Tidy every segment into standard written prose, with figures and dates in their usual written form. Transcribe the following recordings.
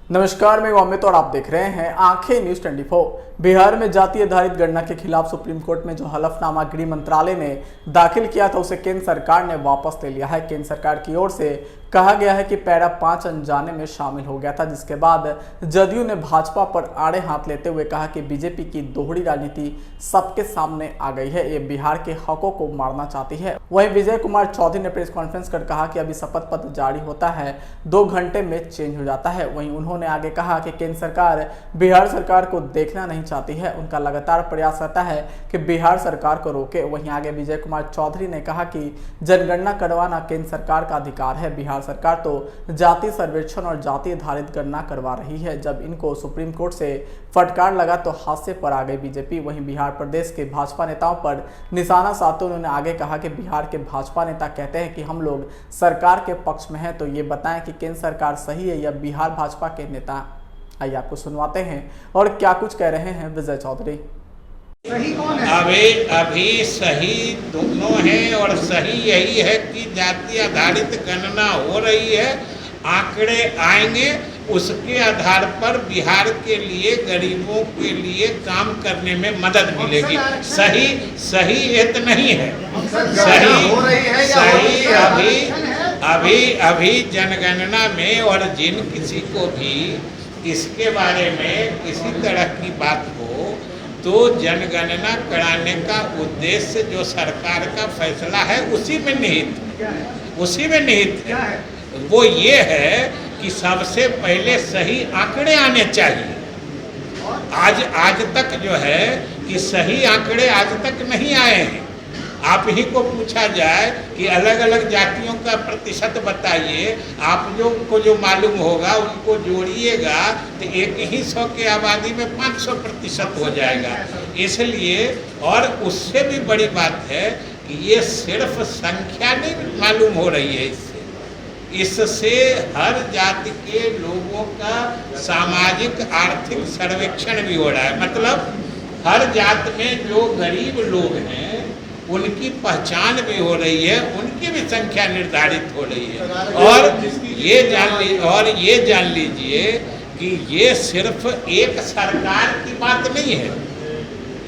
नमस्कार, मैं अमित और आप देख रहे हैं आंखें न्यूज 24। बिहार में जाति आधारित गणना के खिलाफ सुप्रीम कोर्ट में जो हलफनामा गृह मंत्रालय ने दाखिल किया था उसे केंद्र सरकार ने वापस ले लिया है। केंद्र सरकार की ओर से कहा गया है कि पैरा 5 अनजाने में शामिल हो गया था, जिसके बाद जदयू ने भाजपा पर आड़े हाथ लेते हुए कहा कि बीजेपी की दोहरी राजनीति सबके सामने आ गई है, ये बिहार के हकों को मारना चाहती है। वहीं विजय कुमार चौधरी ने प्रेस कॉन्फ्रेंस कर कहा कि अभी शपथ पत्र जारी होता है 2 घंटे में चेंज हो जाता है। वहीं उन्होंने आगे कहा कि केंद्र सरकार बिहार सरकार को देखना नहीं चाहती है, उनका लगातार प्रयास रहता है कि बिहार सरकार को रोके। वहीं आगे विजय कुमार चौधरी ने कहा कि जनगणना करवाना केंद्र सरकार का अधिकार है, बिहार सरकार तो जाति सर्वेक्षण और जाति आधारित गणना करवा रही है। जब इनको सुप्रीम कोर्ट से फटकार लगा तो हादसे पर आ गई बीजेपी। वहीं बिहार प्रदेश के भाजपा नेताओं पर निशाना साधते उन्होंने आगे कहा कि बिहार के भाजपा नेता कहते हैं कि हम लोग सरकार के पक्ष में हैं, तो ये बताएं कि केंद्र सरकार सही है या बिहार भाजपा के नेता। आइए आपको सुनवाते हैं और क्या कुछ कह रहे हैं विजय चौधरी। सही कौन है? अभी सही दोनों हैं और सही यही है कि जाति आधारित गणना हो रही है, आंकड़े आएंगे, उसके आधार पर बिहार के लिए गरीबों के लिए काम करने में मदद मिलेगी। सही ये तो नहीं है। सही अभी जनगणना में और जिन किसी को भी इसके बारे में किसी तरह की बात हो तो जनगणना कराने का उद्देश्य जो सरकार का फैसला है उसी में निहित है। वो ये है कि सबसे पहले सही आंकड़े आने चाहिए। आज तक जो है कि सही आंकड़े आज तक नहीं आए हैं। आप ही को पूछा जाए कि अलग अलग जातियों का प्रतिशत बताइए, आप को जो मालूम होगा उनको जोड़िएगा तो 100 की आबादी में 500% हो जाएगा। इसलिए और उससे भी बड़ी बात है कि ये सिर्फ संख्या नहीं मालूम हो रही है, इससे हर जाति के लोगों का सामाजिक आर्थिक सर्वेक्षण भी हो रहा है। मतलब हर जात में जो गरीब लोग हैं उनकी पहचान भी हो रही है, उनकी भी संख्या निर्धारित हो रही है। और ये जान लीजिए कि ये सिर्फ एक सरकार की बात नहीं है,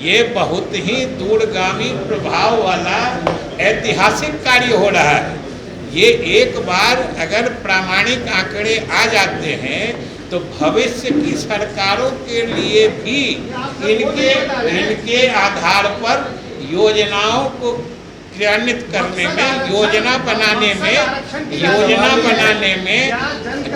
ये बहुत ही दूरगामी प्रभाव वाला ऐतिहासिक कार्य हो रहा है। ये एक बार अगर प्रामाणिक आंकड़े आ जाते हैं तो भविष्य की सरकारों के लिए भी इनके आधार पर योजनाओं को क्रियान्वित करने में, योजना बनाने में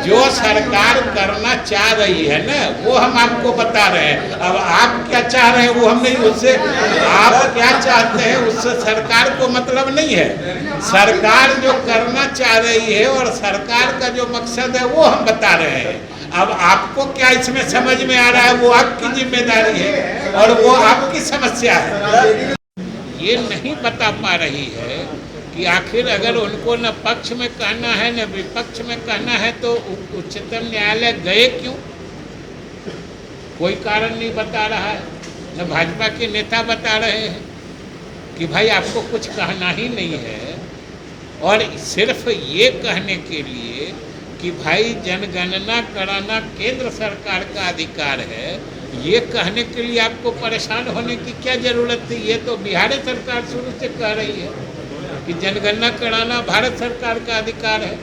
जो सरकार करना चाह रही है ना, वो हम आपको बता रहे हैं। अब आप क्या चाह रहे हैं वो हम नहीं, उससे आप क्या चाहते हैं उससे सरकार को मतलब नहीं है। सरकार जो करना चाह रही है और सरकार का जो मकसद है वो हम बता रहे हैं। अब आपको क्या इसमें समझ में आ रहा है वो आपकी जिम्मेदारी है और वो आपकी समस्या है। ये नहीं बता पा रही है कि आखिर अगर उनको न पक्ष में कहना है न विपक्ष में कहना है तो उच्चतम न्यायालय गए क्यों? कोई कारण नहीं बता रहा है। न भाजपा के नेता बता रहे हैं कि भाई आपको कुछ कहना ही नहीं है, और सिर्फ ये कहने के लिए कि भाई जनगणना कराना केंद्र सरकार का अधिकार है, ये कहने के लिए आपको परेशान होने की क्या जरूरत थी? ये तो बिहार सरकार शुरू से कह रही है कि जनगणना कराना भारत सरकार का अधिकार है।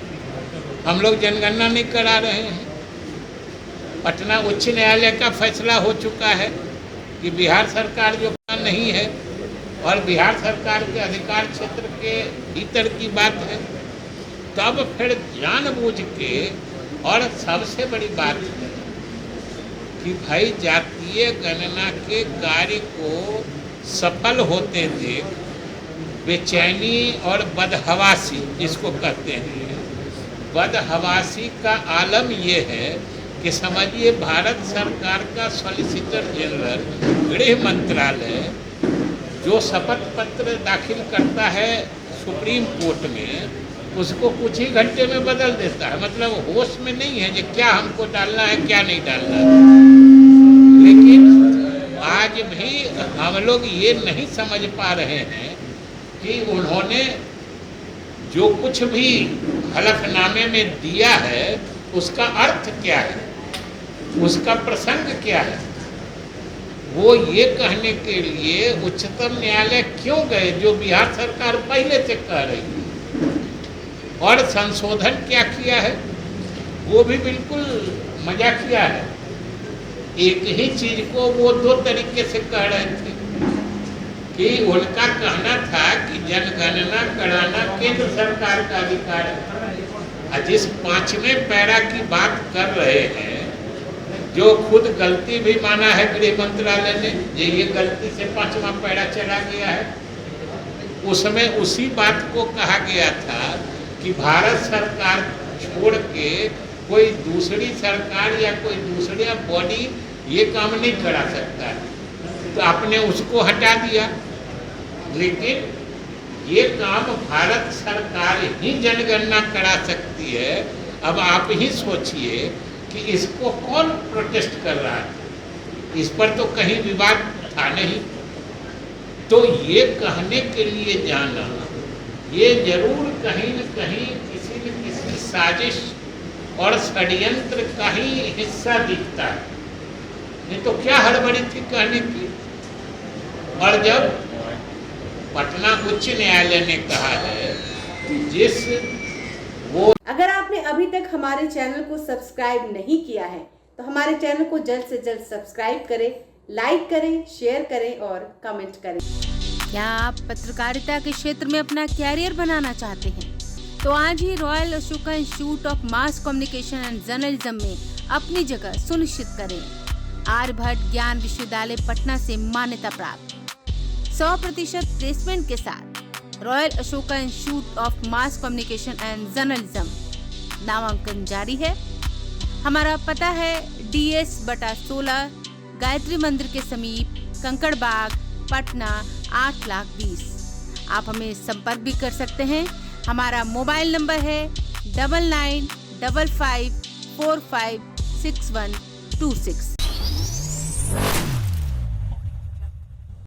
हम लोग जनगणना नहीं करा रहे हैं। पटना उच्च न्यायालय का फैसला हो चुका है कि बिहार सरकार जो नहीं है और बिहार सरकार के अधिकार क्षेत्र के भीतर की बात है। तब फिर जानबूझ के, और सबसे बड़ी बात है कि भाई जातीय गणना के कार्य को सफल होते देख बेचैनी और बदहवासी, जिसको कहते हैं बदहवासी का आलम ये है कि समझिए भारत सरकार का सॉलिसिटर जनरल गृह मंत्रालय जो शपथ पत्र दाखिल करता है सुप्रीम कोर्ट में, उसको कुछ ही घंटे में बदल देता है। मतलब होश में नहीं है कि क्या हमको डालना है क्या नहीं डालना है। लेकिन आज भी हम लोग ये नहीं समझ पा रहे हैं कि उन्होंने जो कुछ भी हलफनामे में दिया है उसका अर्थ क्या है। उसका प्रसंग क्या है? वो ये कहने के लिए उच्चतम न्यायालय क्यों गए जो बिहार सरकार पहले से कह रही थी, और संशोधन क्या किया है वो भी बिल्कुल मजाकिया है। एक ही चीज को वो दो तरीके से कह रहे थे कि उनका कहना था कि जनगणना कराना केंद्र सरकार का अधिकार है। जिस 5वें पैरा की बात कर रहे हैं, जो खुद गलती भी माना है गृह मंत्रालय ने, ये गलती से 5वां पैरा चला गया है, उसमें उसी बात को कहा गया था कि भारत सरकार छोड़ के कोई दूसरी सरकार या कोई दूसरा बॉडी ये काम नहीं करा सकता है। तो आपने उसको हटा दिया, लेकिन ये काम भारत सरकार ही जनगणना करा सकती है। अब आप ही सोचिए कि इसको कौन प्रोटेस्ट कर रहा है, इस पर तो कहीं विवाद था नहीं। तो ये कहने के लिए जाना, ये जरूर कहीं न कहीं किसी न किसी साजिश और षड्यंत्र का ही हिस्सा दिखता है, नहीं तो क्या हड़बड़ी थी कहने की। और जब पटना उच्च न्यायालय ने कहा है कि जिस वो, अगर आपने अभी तक हमारे चैनल को सब्सक्राइब नहीं किया है तो हमारे चैनल को जल्द से जल्द सब्सक्राइब करें, लाइक करें, शेयर करें और कमेंट करें। क्या आप पत्रकारिता के क्षेत्र में अपना कैरियर बनाना चाहते हैं? तो आज ही royal Ashoka institute of mass communication and journalism में अपनी जगह सुनिश्चित करें। आर्यभट्ट ज्ञान विश्वविद्यालय पटना से मान्यता प्राप्त 100% प्लेसमेंट के साथ royal Ashoka institute of mass communication and journalism नामांकन जारी है। हमारा पता है DS/16 गायत्री मंदिर के समीप, कंकड़ बाग, पटना 8,20,000। आप हमें संपर्क भी कर सकते हैं। हमारा मोबाइल नंबर है 9955456126।